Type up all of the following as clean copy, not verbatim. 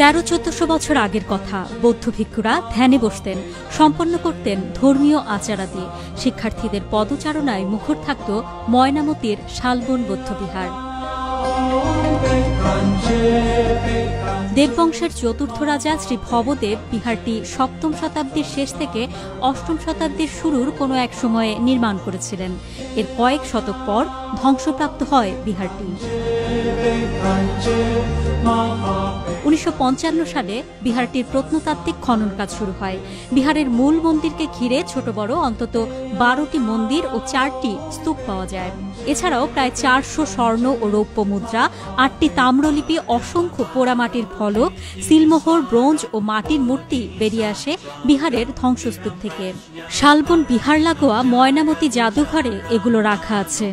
1300-1400 বছর আগের কথা। বৌদ্ধ ভিক্ষুরা ধ্যানে বসতেন, সম্পন্ন করতেন ধর্মীয় আচারাদি। শিক্ষার্থীদের পদচারণায় মুখর থাকত ময়নামতির শালবন বৌদ্ধবিহার। দেববংশের চতুর্থ রাজা শ্রী ভবদেব বিহারটি 7ম শতাব্দীর শেষ থেকে 8ম শতাব্দীর শুরুর কোনো এক সময়ে নির্মাণ করেছিলেন। এর কয়েক শতক পর ধ্বংসপ্রাপ্ত হয় বিহারটি। 1955 সালে বিহারটির প্রত্নতাত্ত্বিক খনন কাজ শুরু হয়। বিহারের মূল মন্দিরকে ঘিরে ছোট বড় অন্তত 12টি মন্দির ও 4টি স্তূপ পাওয়া যায়। এছাড়াও প্রায় 400 স্বর্ণ ও রৌপ্য মুদ্রা, 8টি তাম্রলিপি, অসংখ্য পোড়ামাটির ফলক, সিলমোহর, ব্রোঞ্জ ও মাটির মূর্তি বেরিয়ে আসে বিহারের ধ্বংসস্তূপ থেকে। শালবন বিহার লাগোয়া ময়নামতি জাদুঘরে এগুলো রাখা আছে।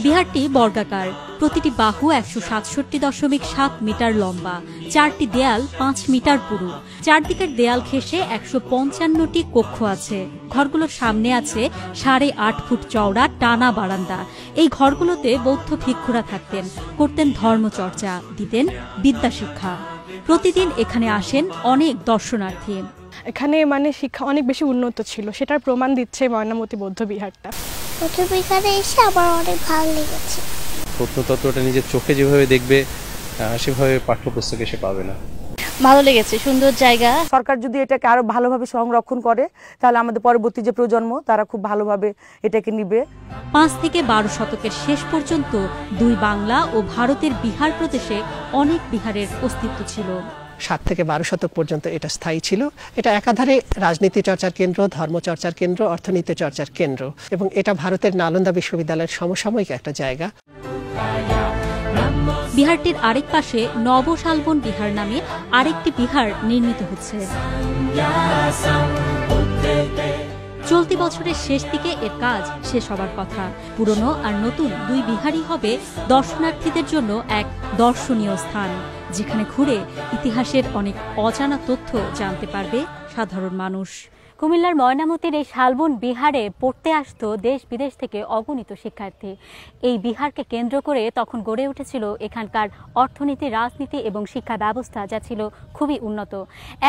বিহারটি বর্গাকার, প্রতিটি বাহু 167.7 মিটার লম্বা, 4টি দেয়াল 5 মিটার পুরু। চারদিকের দেয়াল ঘেঁষে 155টি কক্ষ আছে। ঘরগুলোর সামনে আছে 8.5 ফুট চওড়া টানা বারান্দা। এই ঘরগুলোতে বৌদ্ধ ভিক্ষুরা থাকতেন, করতেন ধর্মচর্চা, দিতেন বিদ্যা শিক্ষা। প্রতিদিন এখানে আসেন অনেক দর্শনার্থী। এখানে শিক্ষা অনেক বেশি উন্নত ছিল, সেটার প্রমাণ দিচ্ছে ময়নামতি বৌদ্ধ বিহারটা। বৌদ্ধ বিহারে এসে আমার অনেক ভালো লেগেছে। প্রত্নতত্ত্বটা নিজের চোখে যেভাবে দেখবে সেভাবে পাঠ্যপুস্তকে সে পাবে না। ভালো লেগেছে, সুন্দর জায়গা। সরকার যদি এটাকে আরো ভালোভাবে সংরক্ষণ করে তাহলে আমাদের পরবর্তী যে প্রজন্ম তারা খুব ভালোভাবে এটাকে নিবে। 5 থেকে 12 শতকের শেষ পর্যন্ত দুই বাংলা ও ভারতের বিহার প্রদেশে অনেক বিহারের অস্তিত্ব ছিল। 7 থেকে 12 শতক পর্যন্ত এটা স্থায়ী ছিল। এটা একাধারে রাজনীতি চর্চার কেন্দ্র, ধর্মচর্চার কেন্দ্র, অর্থনীতি চর্চার কেন্দ্র, এবং এটা ভারতের নালন্দা বিশ্ববিদ্যালয়ের সমসাময়িক একটা জায়গা। বিহারটির আরেক পাশে নবশালবন বিহার নামে আরেকটি বিহার নির্মিত হচ্ছে। চলতি বছরের শেষ দিকে এর কাজ শেষ হবার কথা। পুরনো আর নতুন দুই বিহারই হবে দর্শনার্থীদের জন্য এক দর্শনীয় স্থান, যেখানে ঘুরে ইতিহাসের অনেক অজানা তথ্য জানতে পারবে সাধারণ মানুষ। কুমিল্লার ময়নামতির এই শালবন বিহারে পড়তে আসত দেশ বিদেশ থেকে অগণিত শিক্ষার্থী। এই বিহারকে কেন্দ্র করে তখন গড়ে উঠেছিল এখানকার অর্থনীতি, রাজনীতি এবং শিক্ষা ব্যবস্থা, যা ছিল খুবই উন্নত।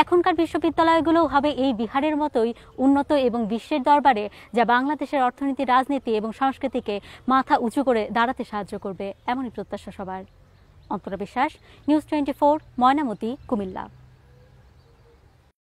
এখনকার বিশ্ববিদ্যালয়গুলোও হবে এই বিহারের মতোই উন্নত এবং বিশ্বের দরবারে, যা বাংলাদেশের অর্থনীতি, রাজনীতি এবং সংস্কৃতিকে মাথা উঁচু করে দাঁড়াতে সাহায্য করবে, এমনই প্রত্যাশা সবার। অন্তরা বিশ্বাস, নিউজ 24, ময়নামতি, কুমিল্লা।